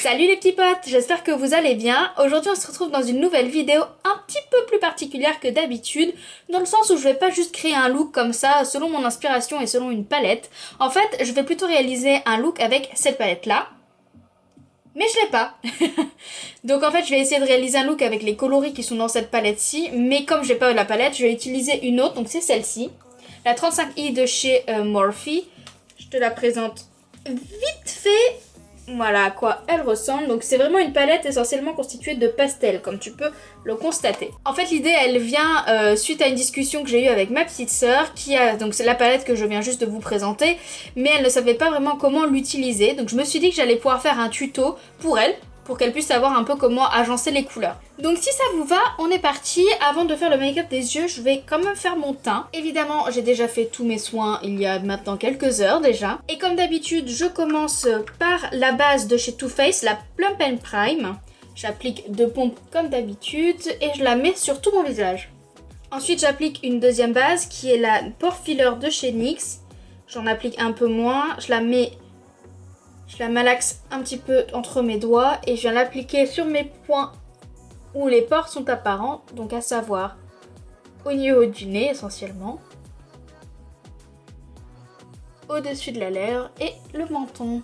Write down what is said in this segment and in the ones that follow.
Salut les petits potes, j'espère que vous allez bien. Aujourd'hui on se retrouve dans une nouvelle vidéo un petit peu plus particulière que d'habitude, dans le sens où je vais pas juste créer un look comme ça selon mon inspiration et selon une palette. En fait, je vais plutôt réaliser un look avec cette palette là, mais je l'ai pas. Donc en fait je vais essayer de réaliser un look avec les coloris qui sont dans cette palette-ci, mais comme j'ai pas la palette, je vais utiliser une autre, donc c'est celle-ci. La 35i de chez Morphe. Je te la présente vite fait. Voilà à quoi elle ressemble. Donc c'est vraiment une palette essentiellement constituée de pastels, comme tu peux le constater. En fait l'idée elle vient suite à une discussion que j'ai eue avec ma petite sœur qui a, donc c'est la palette que je viens juste de vous présenter, mais elle ne savait pas vraiment comment l'utiliser. Donc je me suis dit que j'allais pouvoir faire un tuto pour elle, pour qu'elle puisse savoir un peu comment agencer les couleurs. Donc si ça vous va, on est parti. Avant de faire le make-up des yeux, je vais quand même faire mon teint. Évidemment, j'ai déjà fait tous mes soins il y a maintenant quelques heures déjà. Et comme d'habitude, je commence par la base de chez Too Faced, la Plump and Prime. J'applique 2 pompes comme d'habitude et je la mets sur tout mon visage. Ensuite, j'applique une deuxième base qui est la Pore Filler de chez NYX. J'en applique un peu moins, je la malaxe un petit peu entre mes doigts et je viens l'appliquer sur mes points où les pores sont apparents, donc à savoir au niveau du nez essentiellement, au-dessus de la lèvre et le menton.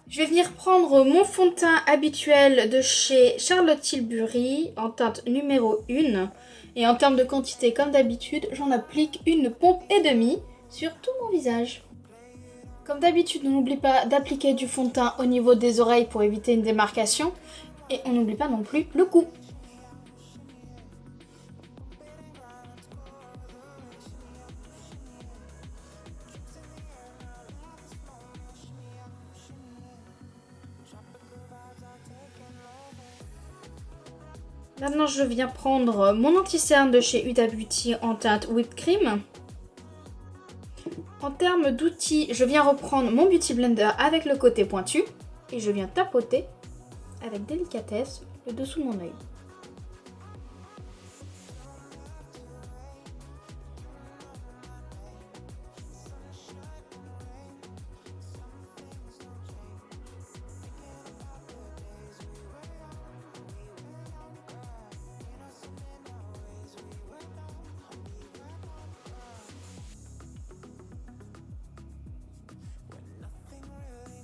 Je vais venir prendre mon fond de teint habituel de chez Charlotte Tilbury en teinte numéro 1. Et en termes de quantité, comme d'habitude, j'en applique une pompe et demie sur tout mon visage. Comme d'habitude, on n'oublie pas d'appliquer du fond de teint au niveau des oreilles pour éviter une démarcation. Et on n'oublie pas non plus le cou. Maintenant, je viens prendre mon anti-cerne de chez Huda Beauty en teinte Whipped Cream. En termes d'outils, je viens reprendre mon Beauty Blender avec le côté pointu et je viens tapoter avec délicatesse le dessous de mon œil.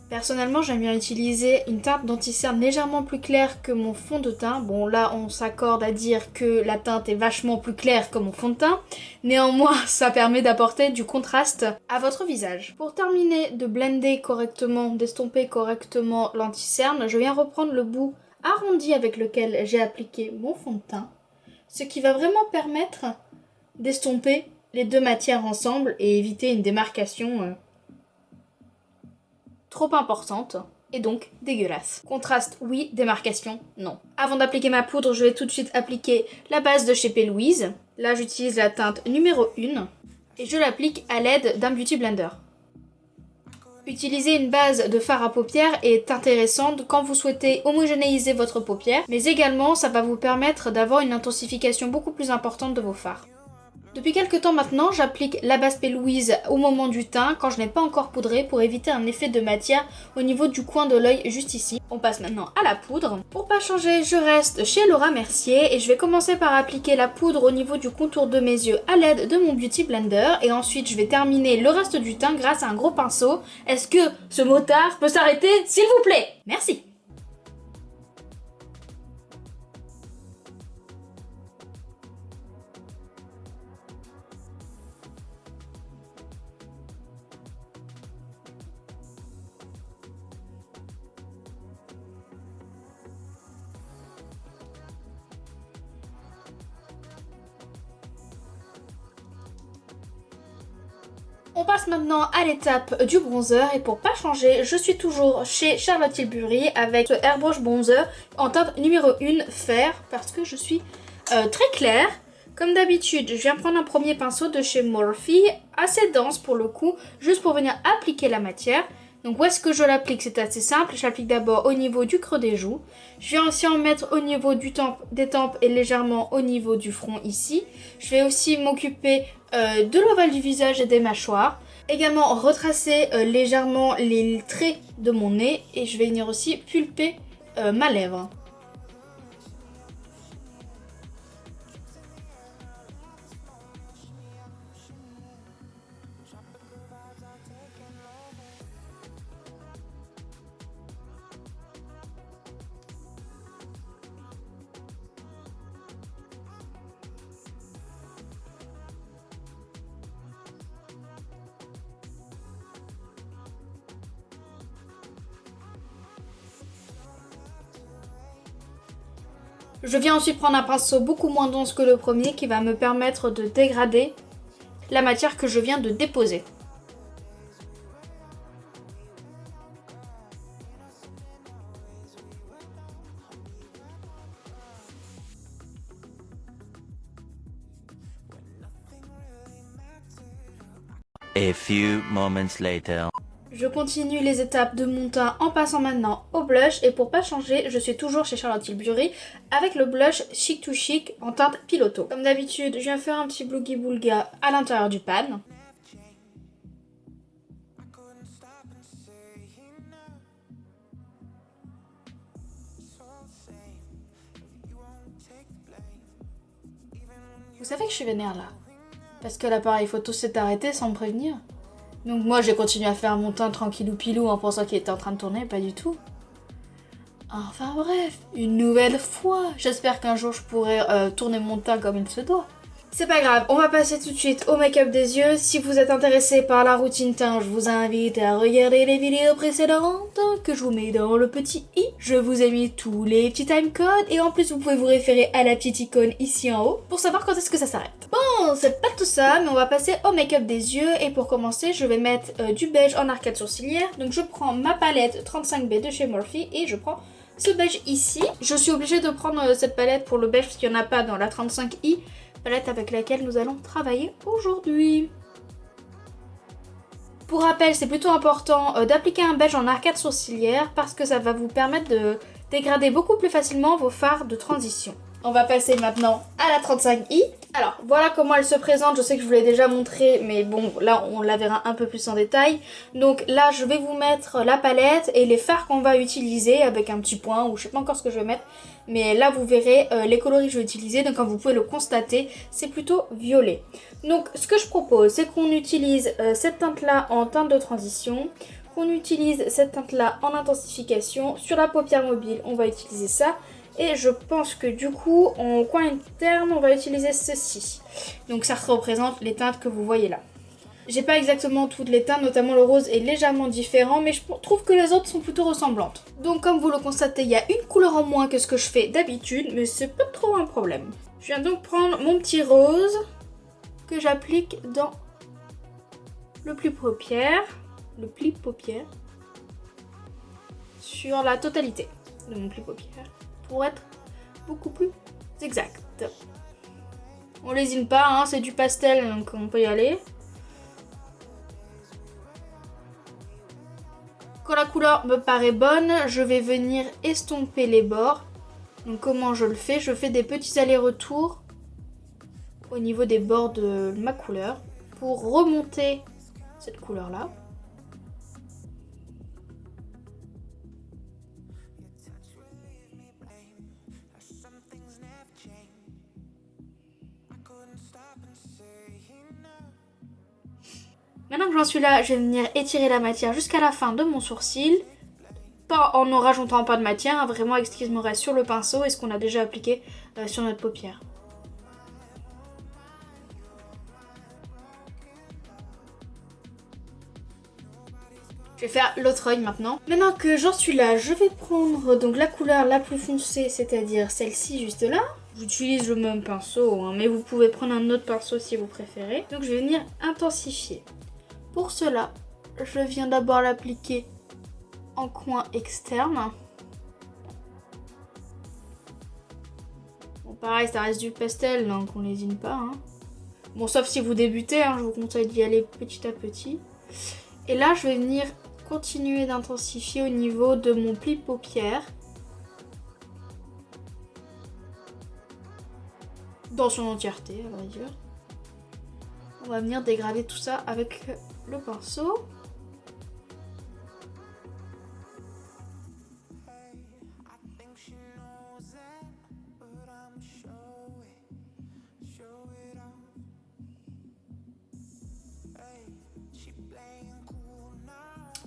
Personnellement, j'aime bien utiliser une teinte d'anti-cerne légèrement plus claire que mon fond de teint. Bon, là, on s'accorde à dire que la teinte est vachement plus claire que mon fond de teint. Néanmoins, ça permet d'apporter du contraste à votre visage. Pour terminer de blender correctement, d'estomper correctement l'anti-cerne, je viens reprendre le bout arrondi avec lequel j'ai appliqué mon fond de teint. Ce qui va vraiment permettre d'estomper les deux matières ensemble et éviter une démarcation trop importante et donc dégueulasse. Contraste oui, démarcation non. Avant d'appliquer ma poudre, je vais tout de suite appliquer la base de chez P. Louise. Là j'utilise la teinte numéro 1 et je l'applique à l'aide d'un Beauty Blender. Utiliser une base de fard à paupières est intéressante quand vous souhaitez homogénéiser votre paupière, mais également ça va vous permettre d'avoir une intensification beaucoup plus importante de vos fards. Depuis quelques temps maintenant, j'applique la base P. Louise au moment du teint quand je n'ai pas encore poudré pour éviter un effet de matière au niveau du coin de l'œil juste ici. On passe maintenant à la poudre. Pour pas changer, je reste chez Laura Mercier et je vais commencer par appliquer la poudre au niveau du contour de mes yeux à l'aide de mon Beauty Blender et ensuite je vais terminer le reste du teint grâce à un gros pinceau. Est-ce que ce motard peut s'arrêter s'il vous plaît? Merci. On passe maintenant à l'étape du bronzer et pour pas changer, je suis toujours chez Charlotte Tilbury avec ce Airbrush Bronzer en teinte numéro 1 fer parce que je suis très claire. Comme d'habitude, je viens prendre un premier pinceau de chez Morphe, assez dense pour le coup, juste pour venir appliquer la matière. Donc où est-ce que je l'applique? C'est assez simple, je l'applique d'abord au niveau du creux des joues. Je viens aussi en mettre au niveau des tempes et légèrement au niveau du front ici. Je vais aussi m'occuper de l'ovale du visage et des mâchoires. Également retracer légèrement les traits de mon nez et je vais venir aussi pulper ma lèvre. Je viens ensuite prendre un pinceau beaucoup moins dense que le premier qui va me permettre de dégrader la matière que je viens de déposer. A few moments later. Je continue les étapes de mon teint en passant maintenant au blush et pour pas changer, je suis toujours chez Charlotte Tilbury avec le blush Chic to Chic en teinte Piloto. Comme d'habitude, je viens faire un petit boogie boulga à l'intérieur du pan. Vous savez que je suis vénère là, parce que l'appareil photo s'est arrêté sans me prévenir. Donc moi j'ai continué à faire mon teint tranquillou pilou en pensant qu'il était en train de tourner, pas du tout. Enfin bref, une nouvelle fois, j'espère qu'un jour je pourrai tourner mon teint comme il se doit. C'est pas grave, on va passer tout de suite au make-up des yeux. Si vous êtes intéressé par la routine teint, je vous invite à regarder les vidéos précédentes que je vous mets dans le petit i. Je vous ai mis tous les petits timecodes et en plus vous pouvez vous référer à la petite icône ici en haut pour savoir quand est-ce que ça s'arrête. Bon, c'est pas tout ça, mais on va passer au make-up des yeux et pour commencer, je vais mettre du beige en arcade sourcilière. Donc je prends ma palette 35B de chez Morphe et je prends ce beige ici. Je suis obligée de prendre cette palette pour le beige parce qu'il n'y en a pas dans la 35i. Palette avec laquelle nous allons travailler aujourd'hui. Pour rappel, c'est plutôt important d'appliquer un beige en arcade sourcilière parce que ça va vous permettre de dégrader beaucoup plus facilement vos fards de transition. On va passer maintenant à la 35i. Alors, voilà comment elle se présente. Je sais que je vous l'ai déjà montré, mais bon, là, on la verra un peu plus en détail. Donc là, je vais vous mettre la palette et les fards qu'on va utiliser avec un petit point, ou je sais pas encore ce que je vais mettre. Mais là, vous verrez les coloris que je vais utiliser. Donc, comme vous pouvez le constater, c'est plutôt violet. Donc, ce que je propose, c'est qu'on utilise cette teinte-là en teinte de transition. Qu'on utilise cette teinte-là en intensification. Sur la paupière mobile, on va utiliser ça. Et je pense que du coup, en coin interne, on va utiliser ceci. Donc ça représente les teintes que vous voyez là. J'ai pas exactement toutes les teintes, notamment le rose est légèrement différent, mais je trouve que les autres sont plutôt ressemblantes. Donc comme vous le constatez, il y a une couleur en moins que ce que je fais d'habitude, mais c'est pas trop un problème. Je viens donc prendre mon petit rose que j'applique dans le pli paupière, sur la totalité de mon pli paupière. Pour être beaucoup plus exact. On lésine pas, hein, c'est du pastel donc on peut y aller. Quand la couleur me paraît bonne, je vais venir estomper les bords. Donc comment je le fais? Je fais des petits allers-retours au niveau des bords de ma couleur pour remonter cette couleur là. Maintenant que j'en suis là, je vais venir étirer la matière jusqu'à la fin de mon sourcil. Pas en ne rajoutant pas de matière, hein, vraiment avec ce qui me reste sur le pinceau et ce qu'on a déjà appliqué sur notre paupière. Je vais faire l'autre œil maintenant. Maintenant que j'en suis là, je vais prendre donc la couleur la plus foncée, c'est-à-dire celle-ci juste là. J'utilise le même pinceau, hein, mais vous pouvez prendre un autre pinceau si vous préférez. Donc je vais venir intensifier. Pour cela, je viens d'abord l'appliquer en coin externe. Bon, pareil, ça reste du pastel, donc on lésine pas. Hein. Bon, sauf si vous débutez, hein, je vous conseille d'y aller petit à petit. Et là, je vais venir continuer d'intensifier au niveau de mon pli paupière. Dans son entièreté, à vrai dire. On va venir dégrader tout ça avec le pinceau.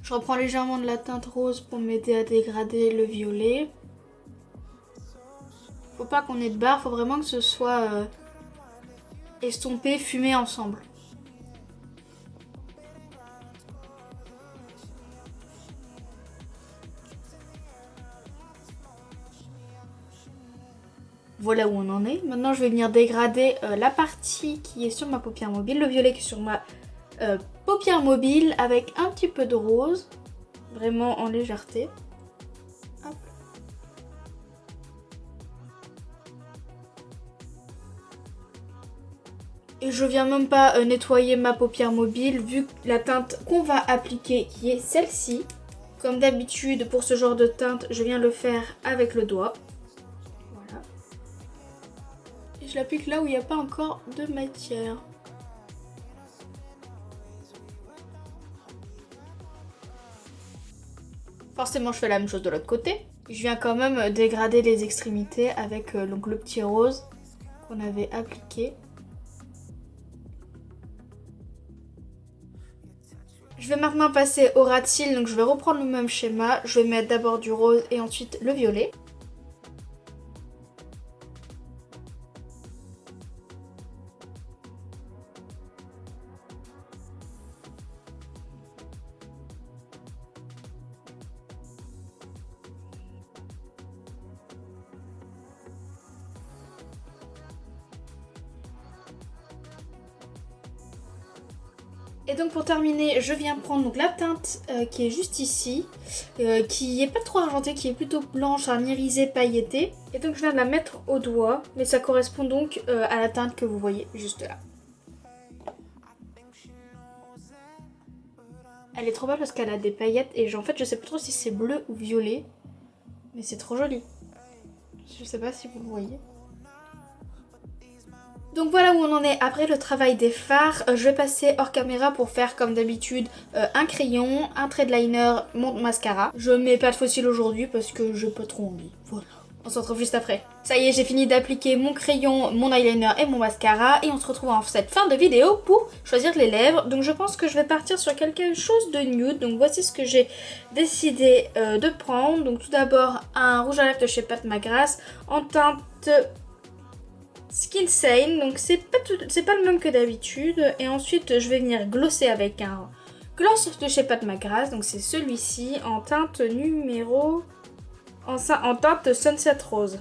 Je reprends légèrement de la teinte rose pour m'aider à dégrader le violet. Faut pas qu'on ait de barre, faut vraiment que ce soit estompé, fumé ensemble. Voilà où on en est. Maintenant je vais venir dégrader la partie qui est sur ma paupière mobile, le violet qui est sur ma paupière mobile avec un petit peu de rose, vraiment en légèreté. Hop. Et je viens même pas nettoyer ma paupière mobile vu la teinte qu'on va appliquer qui est celle-ci. Comme d'habitude pour ce genre de teinte, je viens le faire avec le doigt. Voilà. Et je l'applique là où il n'y a pas encore de matière. Forcément, je fais la même chose de l'autre côté. Je viens quand même dégrader les extrémités avec donc le petit rose qu'on avait appliqué. Je vais maintenant passer au ras de cils, donc je vais reprendre le même schéma. Je vais mettre d'abord du rose et ensuite le violet. Et donc pour terminer, je viens prendre donc la teinte qui est juste ici, qui est pas trop argentée, qui est plutôt blanche, un irisé pailleté. Et donc je viens de la mettre au doigt, mais ça correspond donc à la teinte que vous voyez juste là. Elle est trop belle parce qu'elle a des paillettes et en fait je sais pas trop si c'est bleu ou violet, mais c'est trop joli. Je sais pas si vous le voyez. Donc voilà où on en est après le travail des fards. Je vais passer hors caméra pour faire comme d'habitude un crayon, un trait de liner, mon mascara. Je mets pas de faux cils aujourd'hui parce que j'ai pas trop envie. Voilà. On se retrouve juste après. Ça y est, j'ai fini d'appliquer mon crayon, mon eyeliner et mon mascara. Et on se retrouve en cette fin de vidéo pour choisir les lèvres. Donc je pense que je vais partir sur quelque chose de nude. Donc voici ce que j'ai décidé de prendre. Donc tout d'abord un rouge à lèvres de chez Pat McGrath en teinte Skin Sane, donc c'est pas le même que d'habitude. Et ensuite je vais venir glosser avec un gloss de chez Pat McGrath, donc c'est celui-ci en teinte numéro... en teinte Sunset Rose.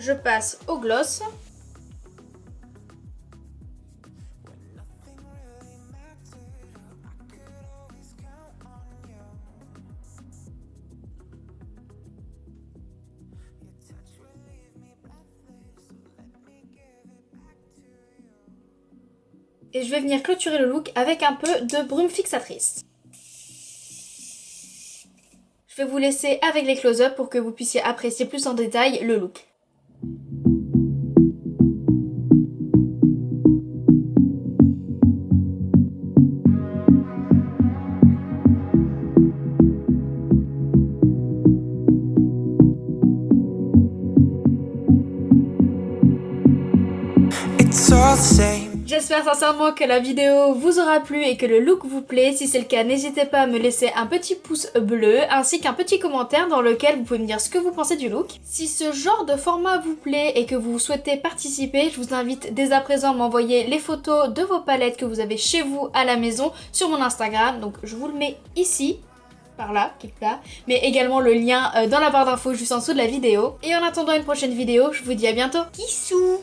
Je passe au gloss. Et je vais venir clôturer le look avec un peu de brume fixatrice. Je vais vous laisser avec les close-up pour que vous puissiez apprécier plus en détail le look. J'espère sincèrement que la vidéo vous aura plu et que le look vous plaît. Si c'est le cas, n'hésitez pas à me laisser un petit pouce bleu ainsi qu'un petit commentaire dans lequel vous pouvez me dire ce que vous pensez du look. Si ce genre de format vous plaît et que vous souhaitez participer, je vous invite dès à présent à m'envoyer les photos de vos palettes que vous avez chez vous à la maison sur mon Instagram. Donc je vous le mets ici. Par là, quelque part, mais également le lien dans la barre d'infos juste en dessous de la vidéo. Et en attendant une prochaine vidéo, je vous dis à bientôt. Kissou!